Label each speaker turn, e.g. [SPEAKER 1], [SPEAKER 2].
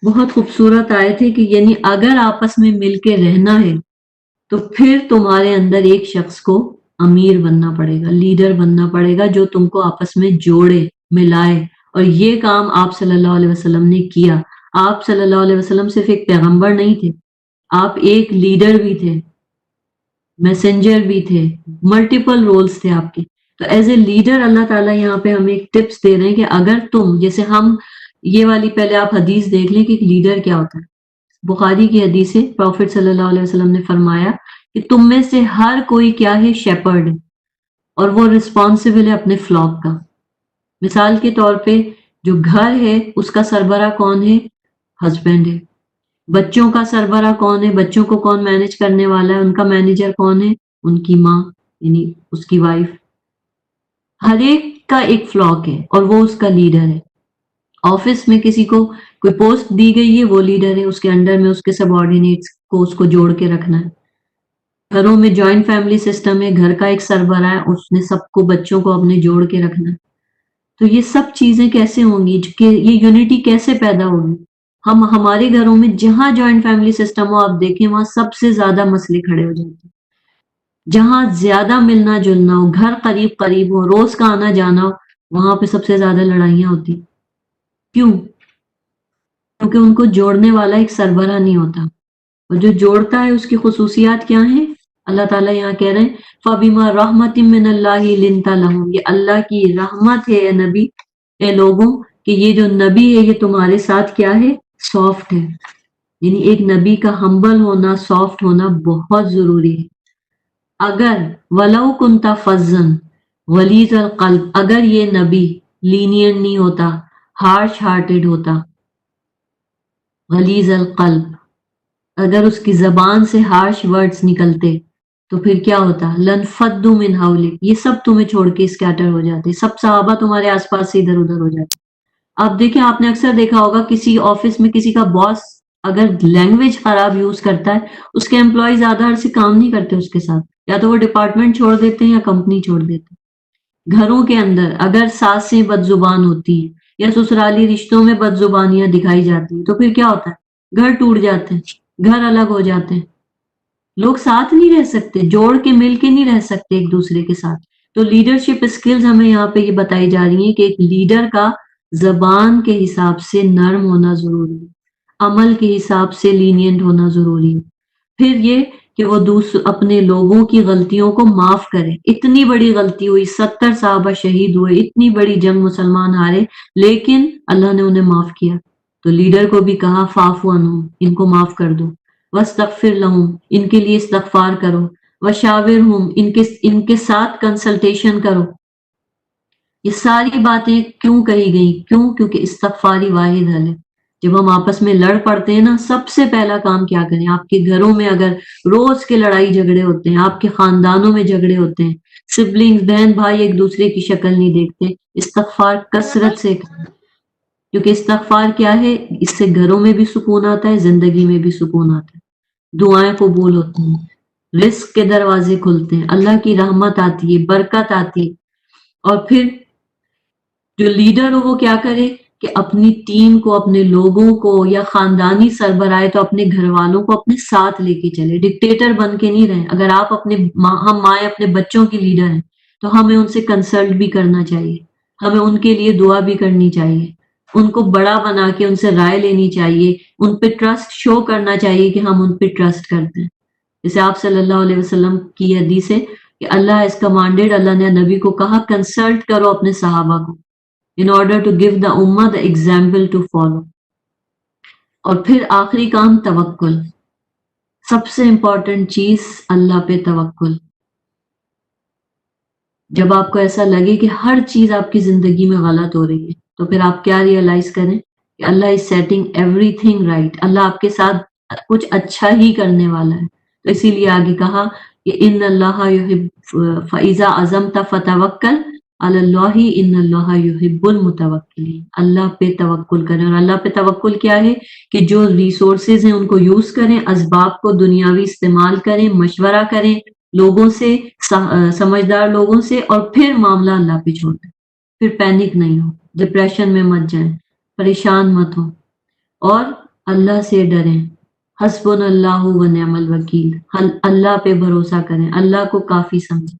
[SPEAKER 1] بہت خوبصورت آیت ہے کہ یعنی اگر آپس میں مل کے رہنا ہے تو پھر تمہارے اندر ایک شخص کو امیر بننا پڑے گا، لیڈر بننا پڑے گا، جو تم کو آپس میں جوڑے، ملائے۔ اور یہ کام آپ صلی اللہ علیہ وسلم نے کیا۔ آپ صلی اللہ علیہ وسلم صرف ایک پیغمبر نہیں تھے، آپ ایک لیڈر بھی تھے، میسنجر بھی تھے، ملٹیپل رولز تھے آپ کے۔ تو ایز اے لیڈر اللہ تعالیٰ یہاں پہ ہمیں ایک ٹپس دے رہے ہیں کہ اگر تم جیسے ہم یہ والی پہلے آپ حدیث دیکھ لیں کہ ایک لیڈر کیا ہوتا ہے۔ بخاری کی حدیث ہے، پروفٹ صلی اللہ علیہ وسلم نے فرمایا کہ تم میں سے ہر کوئی کیا ہے، شیپرڈ ہے، اور وہ رسپانسبل ہے اپنے فلاک کا۔ مثال کے طور پہ جو گھر ہے اس کا سربراہ کون ہے؟ ہسبینڈ ہے۔ بچوں کا سربراہ کون ہے؟ بچوں کو کون مینج کرنے والا ہے؟ ان کا مینیجر کون ہے؟ ان کی ماں، یعنی اس کی وائف۔ ہر ایک کا ایک فلاک ہے اور وہ اس کا لیڈر ہے۔ آفس میں کسی کو کوئی پوسٹ دی گئی ہے، وہ لیڈر ہے، اس کے انڈر میں اس کے سب آرڈینیٹس کو اس کو جوڑ کے رکھنا ہے۔ گھروں میں جوائنٹ فیملی سسٹم ہے، گھر کا ایک سربراہ ہے، اس نے سب کو بچوں کو اپنے جوڑ کے رکھنا ہے۔ تو یہ سب چیزیں کیسے ہوں گی کہ یہ یونٹی کیسے پیدا ہوگی؟ ہمارے گھروں میں جہاں جوائنٹ فیملی سسٹم ہو آپ دیکھیں وہاں سب سے زیادہ مسئلے کھڑے ہو جاتے ہیں۔ جہاں زیادہ ملنا جلنا ہو، گھر قریب قریب ہو، روز کا آنا جانا ہو، وہاں پہ سب سے زیادہ لڑائیاں ہوتی۔ کیوں؟ کیونکہ ان کو جوڑنے والا ایک سربراہ نہیں ہوتا، اور جو جوڑتا ہے اس کی خصوصیات کیا ہیں؟ اللہ تعالیٰ یہاں کہہ رہے ہیں فَبِمَا رَحْمَةٍ مِّنَ اللَّهِ لِنْتَ لَهُمْ، یہ اللہ کی رحمت ہے اے نبی، اے لوگوں، کہ یہ جو نبی ہے یہ تمہارے ساتھ کیا ہے؟ سافٹ ہے۔ یعنی ایک نبی کا ہمبل ہونا، سافٹ ہونا بہت ضروری ہے۔ اگر وَلَوْ كُنْتَ فَظًّا غَلِيظَ الْقَلْبِ، اگر یہ نبی لینین نہیں ہوتا، ہارش ہارٹڈ ہوتا، غلیظ القلب، اگر اس کی زبان سے ہارش ورڈز نکلتے تو پھر کیا ہوتا؟ لَنْفَضُّوا مِنْ حَوْلِكَ، یہ سب تمہیں چھوڑ کے اسکیٹر ہو جاتے، سب صحابہ تمہارے آس پاس سے ادھر ادھر ہو جاتے۔ آپ دیکھیں، آپ نے اکثر دیکھا ہوگا کسی آفس میں کسی کا باس اگر لینگویج خراب یوز کرتا ہے، اس کے امپلائی زیادہ عرصے کام نہیں کرتے اس کے ساتھ، یا تو وہ ڈپارٹمنٹ چھوڑ دیتے ہیں یا کمپنی چھوڑ دیتے ہیں۔ گھروں کے اندر اگر ساسیں بد زبان ہوتی ہیں یا سسرالی رشتوں میں بد زبانیاں دکھائی جاتی ہیں تو پھر کیا ہوتا ہے؟ گھر ٹوٹ جاتے ہیں، گھر الگ ہو جاتے ہیں، لوگ ساتھ نہیں رہ سکتے، جوڑ کے مل کے نہیں رہ سکتے ایک دوسرے کے ساتھ۔ تو لیڈرشپ اسکلز ہمیں یہاں پہ یہ بتائی جا رہی ہیں کہ ایک لیڈر کا زبان کے حساب سے نرم ہونا ضروری ہے، عمل کے حساب سے لینینٹ ہونا ضروری ہے۔ پھر یہ کہ وہ اپنے لوگوں کی غلطیوں کو معاف کرے۔ اتنی بڑی غلطی ہوئی، 70 صحابہ شہید ہوئے، اتنی بڑی جنگ مسلمان ہارے، لیکن اللہ نے انہیں معاف کیا۔ تو لیڈر کو بھی کہا فاعفو عنہم، ان کو معاف کر دو، واستغفر لہم، ان کے لیے استغفار کرو، وشاورہم، ان کے ساتھ کنسلٹیشن کرو۔ یہ ساری باتیں کیوں کہی گئی؟ کیونکہ استغفاری واحد حل ہے۔ جب ہم آپس میں لڑ پڑتے ہیں نا، سب سے پہلا کام کیا کریں؟ آپ کے گھروں میں اگر روز کے لڑائی جھگڑے ہوتے ہیں، آپ کے خاندانوں میں جھگڑے ہوتے ہیں، سبلنگز بہن بھائی ایک دوسرے کی شکل نہیں دیکھتے، استغفار کثرت سے کریں، کیونکہ استغفار کیا ہے؟ اس سے گھروں میں بھی سکون آتا ہے، زندگی میں بھی سکون آتا ہے، دعائیں قبول ہوتی ہیں، رزق کے دروازے کھلتے ہیں، اللہ کی رحمت آتی ہے، برکت آتی ہے۔ اور پھر جو لیڈر ہو وہ کیا کرے کہ اپنی ٹیم کو، اپنے لوگوں کو، یا خاندانی سربراہ تو اپنے گھر والوں کو اپنے ساتھ لے کے چلے، ڈکٹیٹر بن کے نہیں رہے۔ اگر آپ ہم مائیں اپنے بچوں کی لیڈر ہیں تو ہمیں ان سے کنسلٹ بھی کرنا چاہیے، ہمیں ان کے لیے دعا بھی کرنی چاہیے، ان کو بڑا بنا کے ان سے رائے لینی چاہیے، ان پہ ٹرسٹ شو کرنا چاہیے کہ ہم ان پہ ٹرسٹ کرتے ہیں۔ جیسے آپ صلی اللہ علیہ وسلم کی حدیث ہے کہ اللہ از کمانڈیڈ، اللہ نے نبی کو کہا کنسلٹ کرو اپنے صحابہ کو in order to give the ummah the example to follow۔ اور پھر آخری کام توکل، سب سے امپورٹنٹ چیز اللہ پہ توکل۔ جب آپ کو ایسا لگے کہ ہر چیز آپ کی زندگی میں غلط ہو رہی ہے تو پھر آپ کیا ریئلائز کریں کہ اللہ از سیٹنگ ایوری تھنگ رائٹ، اللہ آپ کے ساتھ کچھ اچھا ہی کرنے والا ہے۔ تو اسی لیے آگے کہا کہ ان اللہ یحب فاذا عزمت فتوکل علی اللہ ان اللہ یحب المتوکلین، اللہ پہ توکل کریں۔ اور اللہ پہ توکل کیا ہے کہ جو ریسورسز ہیں ان کو یوز کریں، اسباب کو دنیاوی استعمال کریں، مشورہ کریں لوگوں سے، سمجھدار لوگوں سے، اور پھر معاملہ اللہ پہ چھوڑ دیں۔ پھر پینک نہیں ہو، ڈپریشن میں مت جائیں، پریشان مت ہو، اور اللہ سے ڈریں، حسبنا اللہ و نعم الوکیل، اللہ پہ بھروسہ کریں، اللہ کو کافی سمجھیں۔